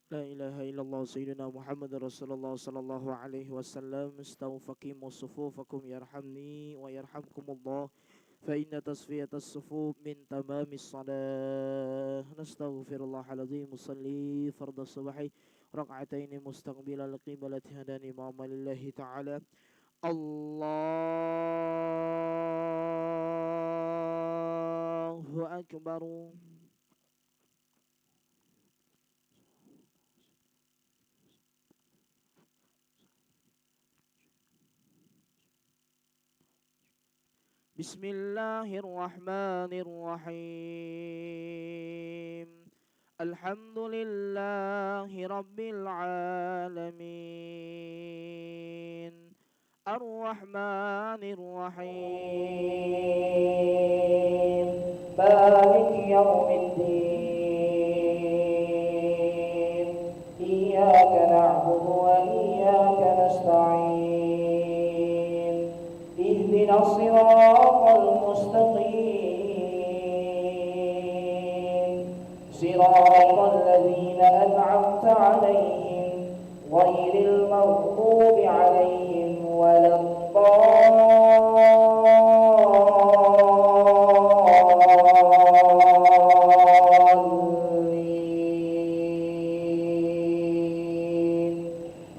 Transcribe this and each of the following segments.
لا إله إلا الله سيدنا محمد رسول الله صلى الله عليه وسلم. استووا فقيموا صفوفكم يرحمني ويرحمكم الله، فإن تصفية الصفوف من تمام الصلاة. نستغفر الله العظيم. صلي فرض الصبح ركعتين مستقبل القبلة هداني مام لله تعالى. الله أكبر. بسم الله الرحمن الرحيم. الحمد لله رب العالمين، الرحمن الرحيم، مالك يوم الدين. إياك نعبد وإياك نستعين. اهدنا الصراط المستقيم، صراط الذين أنعمت عليهم غير المغضوب عليهم ولا الضالين.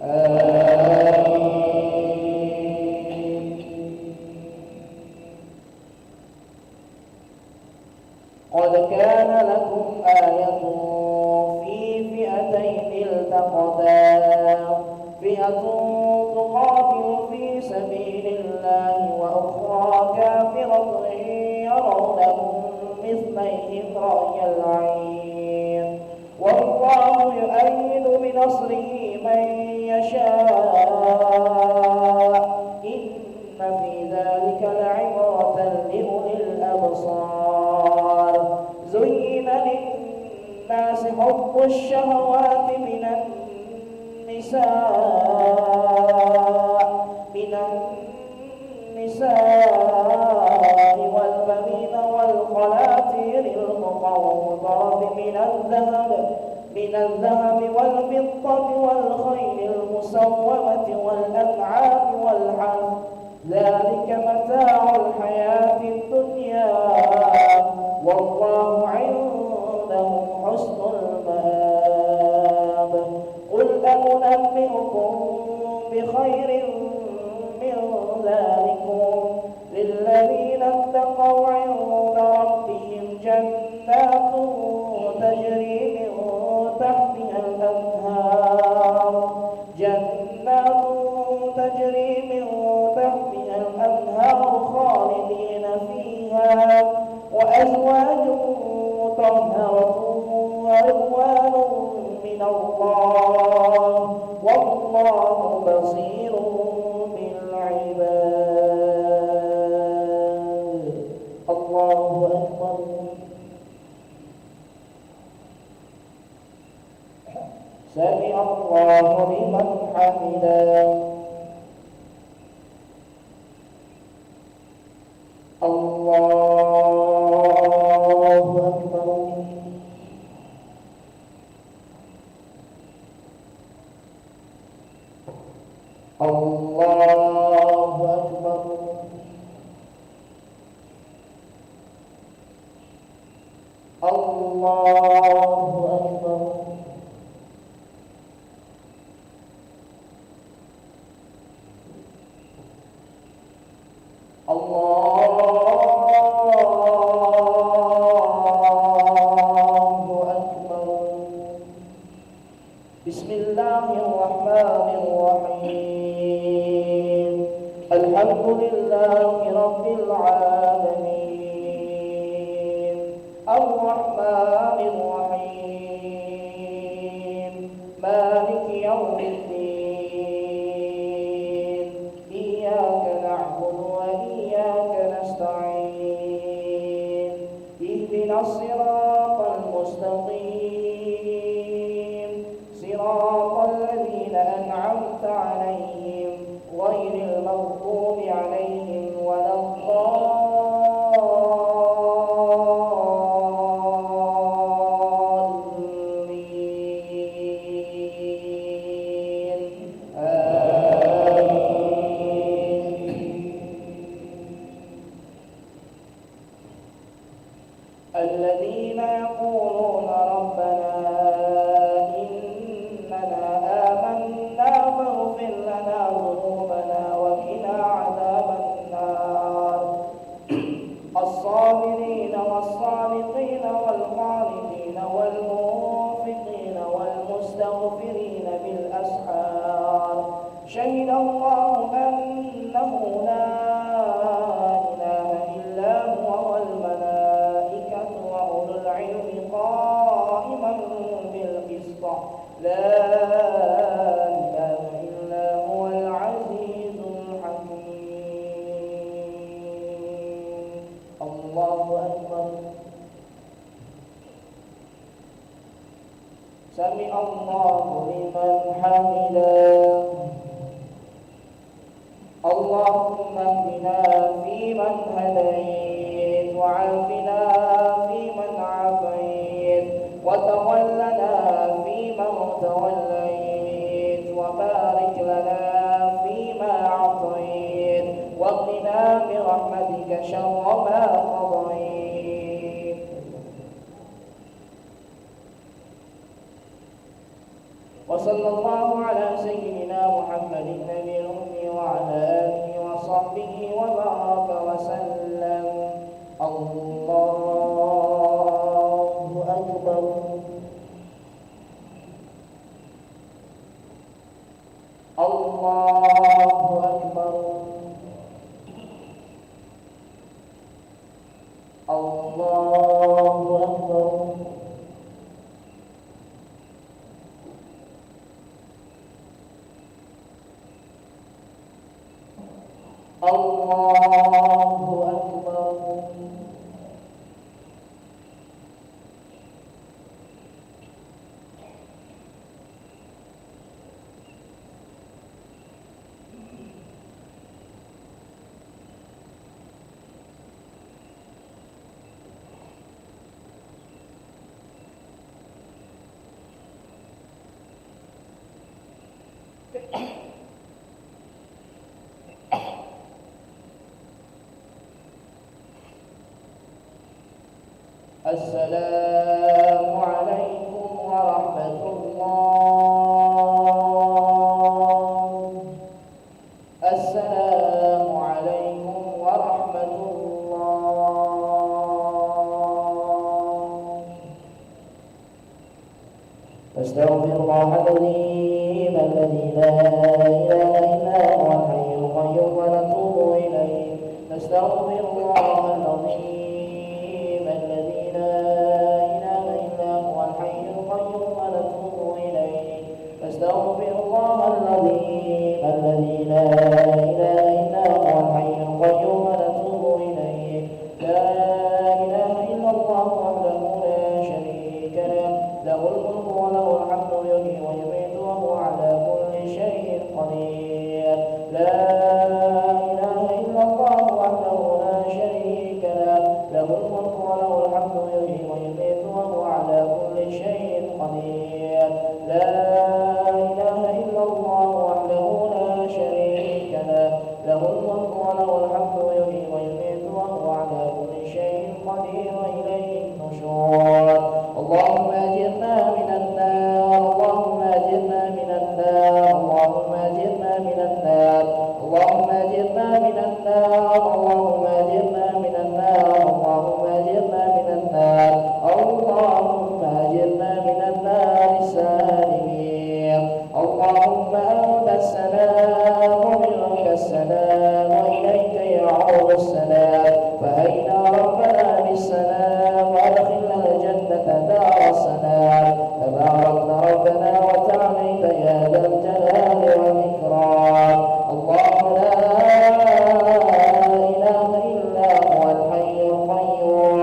آمين. قد كان لكم آية في فئتين التقتا، فئة تقاتل في سبيل الله وأخرى كافرة يرونهم مثليهم رأي العين، والله يؤيد بنصره من يشاء. إن في ذلك لعبرة لأولي الأبصار. زين للناس حب الشهوات من النساء والبنين والقناطير المقنطرة من الذهب والفضة والخيل المسومة والأنعام والحرث، ذلك متاع الحياة الدنيا، والله عنده حسن المآب. قل أنبئكم بخير من ذلكم للذين اتقوا عند ربهم جنات تجري من تحتها الأنهار خالدين فيها، وأزواج مطهرة ورضوان من الله، والله بصير بالعباد. الله أكبر. سمع الله لمن حمده. الله أكبر. الله أكبر. الله أكبر. بسم الله الرحمن الرحيم. الحمد لله رب العالمين، الرحمن الرحيم، مالك يوم الدين. إياك نعبد وإياك نستعين. اهدنا الصراط المستقيم، صراط الذين أنعمت عليهم غير المغضوب عليهم ولا الضالين. الذين يقولون ربنا إننا آمنا فاغفر لنا ذنوبنا وقنا عذاب النار الصابرين والصادقين والقانتين والمنفقين والمستغفرين بالأسحار شهد الله أنه لا إله إلا هو والملائكة وأولو العلم قائما بالقسط لا إله إلا هو العزيز الحكيم الله أكبر سمع الله لمن حمده اللهم اهدنا فيمن هديت وعافنا فيمن عافيت وتولنا فيمن توليت وبارك لنا فيما أعطيت وقنا برحمتك شر ما قضيت وصلى الله على سيدنا محمد النبي الأمي وعلى آله وصحبه وبارك وسلم الله أكبر الله أكبر الله أكبر الله أكبر السلام عليكم ورحمة الله السلام عليكم ورحمة الله أستغفر الله العظيم الذي لا إله إلا هو الحي القيوم ونتوب إليه نستغفر الله العظيم نستغفر الله العظيم الذي لا إله إلا هو الحي القيوم ونتوب إليه لا إله إلا الله وحده لا شريك له له الملك وله الحمد يحيي ويميت وهو على كل شيء قدير لا إله إلا الله وحده لا شريك له له الملك وله الحمد يحيي ويميت وهو على كل شيء قدير لا الله وحده لا شريك له له الملك وله الحمد يحيي ويميت وهو على كل شيء قدير وإليه النشور اللهم أجرنا من النار اللهم أجرنا من النار اللهم أجرنا من النار اللهم أجرنا من النار اللهم أجرنا من النار اللهم أجرنا من النار اللهم أجرنا من النار السالمين اللهم أنت السلام ومنك السلام وإليك يعود السلام فأينا ربنا بالسلام وأدخلنا الجنة دار السلام تباركت ربنا وتعاليت يا ذا الجلال والإكرام الله لا إله إلا هو الحي القيوم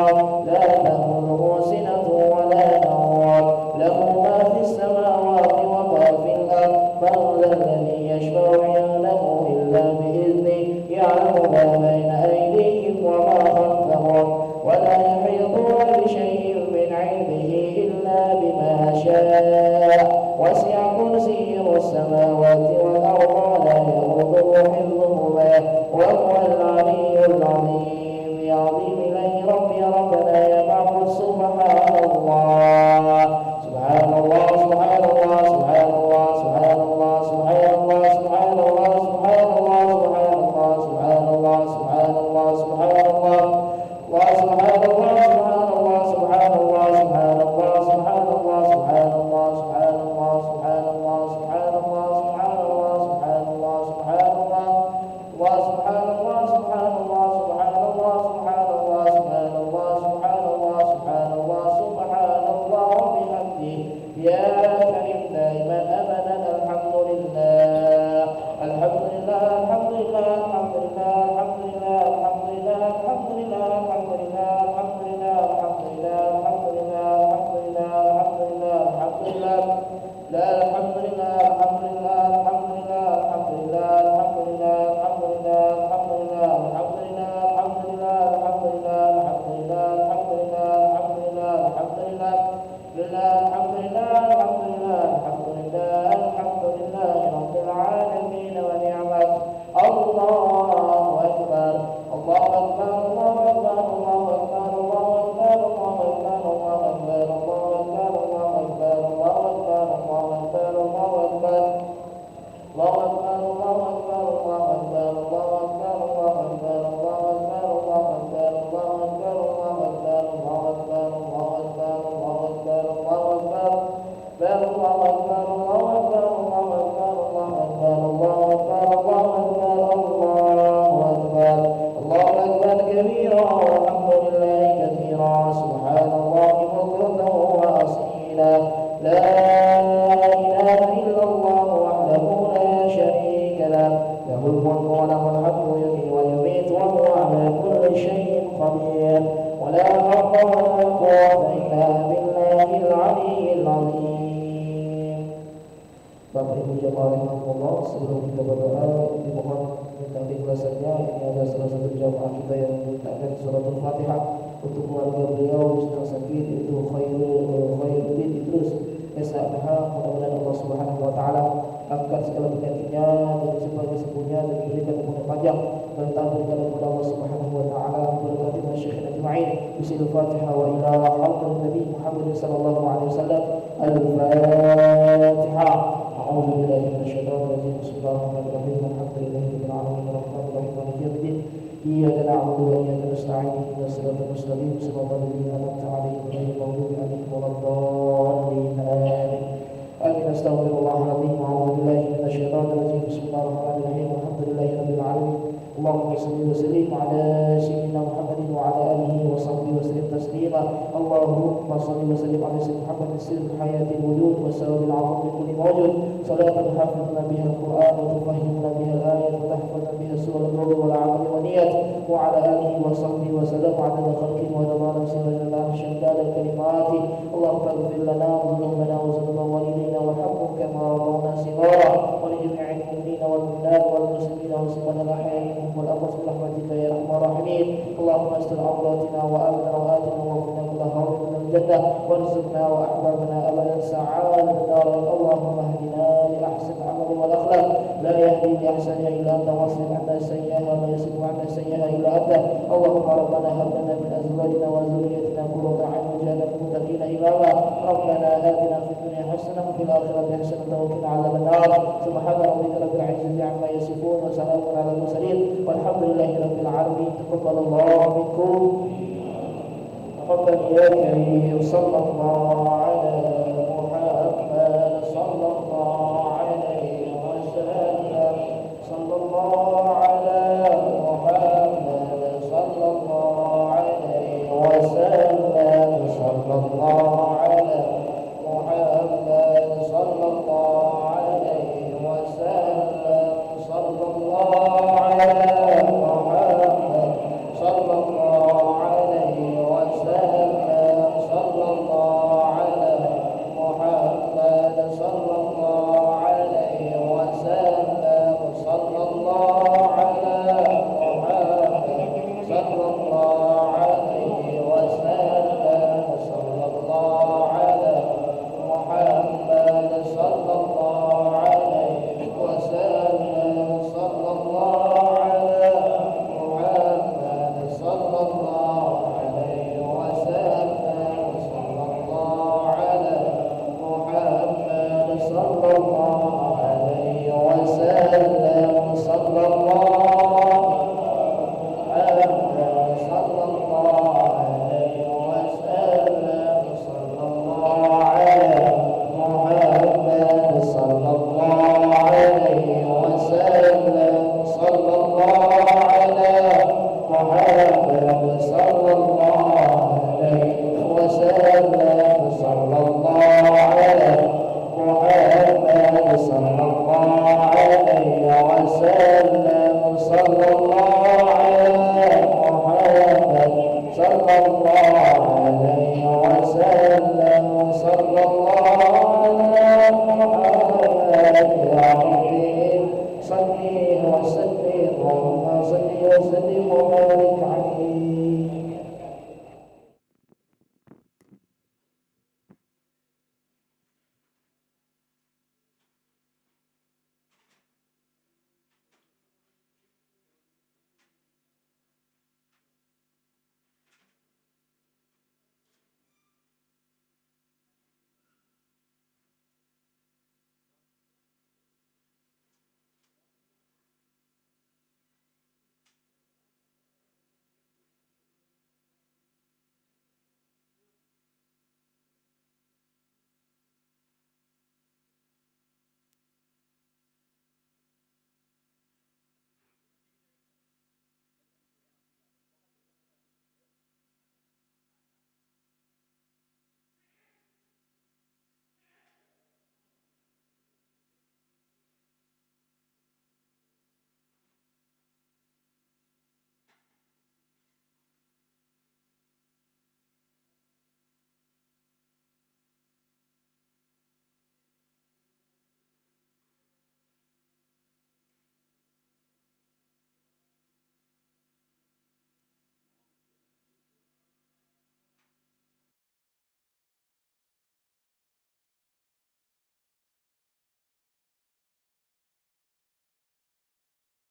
لا تأخذه سنة ولا نوم له ما في السماوات وما في الأرض من ذا الذي يشفع عنده إلا بإذنه يعلم ما بين أيديهم وما خلفهم ولا يحيطون بشيء من علمه إلا بما شاء وسع كرسيه السماوات والأرض ولا يؤوده حفظهما وهو العلي العظيم يا عظيم إليه ربي ربنا يا معبد ولا حول ولا قوة إلا بالله العلي العظيم. Bapak Ibu jamaah rahimahullah, sebelum kita berdoa dimohon minta keikhlasannya. Ini adalah salah satu jamaah kita yang mintakan suratul Fatihah untuk keluarga beliau sedang sakit, itu Khairuddin Idrus SAPH. Mudah-mudahan Allah Subhanahu wa taala angkat segala penyakitnya dan sebagai sembuhnya dan berikan umur panjang dan berikan kepada Allah Subhanahu wa taala berkati masyaikh ajma'in. Bisil Fatihah wa ila hadratin Nabi Muhammad sallallahu alaihi wasallam. Al-Fatihah. أعوذ بالله من الشيطان الرجيم. بسم الله الرحمن الرحيم. الحمد لله رب العالمين الرحمن الرحيم مالك يوم الدين. إياك نعبد وإياك نستعين اهدنا الصراط المستقيم صراط الذين أنعمت عليهم غير المغضوب عليهم ولا الضالين آمين. أستغفر الله العظيم وأعوذ بالله من الشيطان الرجيم. بسم الله الرحمن الرحيم. الحمد لله رب العالمين. اللهم صل وسلم على سيدنا محمد وعلى آله وصحبه وسلم تسليما. اللهم صل وسلم على سيدنا محمد سر حياة الوجود والسبب العظيم لكل موجود. صلاة تحفظنا بها القرآن وتفهمنا بها الآية وتحفظنا بها سور النور والعمل والنيات. وعلى آله وصحبه وسلم عدد خلقه ودوام سيرة الله شتات الكلمات. اللهم اغفر لنا ذنوبنا وذنوب والدينا وارحمهم كما ربونا صغارا. ولجميع المؤمنين والمؤمنات والمسلمين والمسلمات الأحياء والأموات برحمتك يا أرحم الراحمين. اللهم استر عوراتنا وآمن روآتنا واغفر كل هول من الجنة وارزقنا وأحبابنا أبدا سعادة الدار. اللهم اهدنا لأحسن العمل والأخلاق لا يهدي لأحسنها إلا أنت واصرف عنا سيئها ولا يصرف عنا سيئها إلا أنت. اللهم ربنا هب لنا من أزواجنا وذريتنا قرة أعين واجعلنا للمتقين إماما. ربنا آتنا في الدنيا حسنة وفي الآخرة حسنة وقنا عذاب النار. سبحان ربك رب العزة عما يصفون وسلام على المرسلين والحمد لله رب العالمين. تقبل الله منكم. تقبل يا كريم. صلى الله على محمد صلى الله عليه وسلم. صلى الله على محمد صلى الله عليه وسلم. صلى الله على محمد صلى الله عليه وسلم. صلى الله على محمد صلى الله عليه وسلم. صلى الله على محمد صلى الله عليه وسلم. صلى الله على محمد صلى الله عليه وسلم. صلى الله على محمد صلى الله عليه وسلم. صلى الله على محمد صلى الله عليه وسلم. صلى الله على محمد صلى الله عليه وسلم. صلى الله صلى الله عليه وسلم. صلى الله على محمد صلى الله عليه وسلم. صلى الله على محمد صلى الله عليه وسلم. صلى الله على محمد صلى الله عليه وسلم. صلى الله على محمد صلى الله عليه وسلم. صلى الله على محمد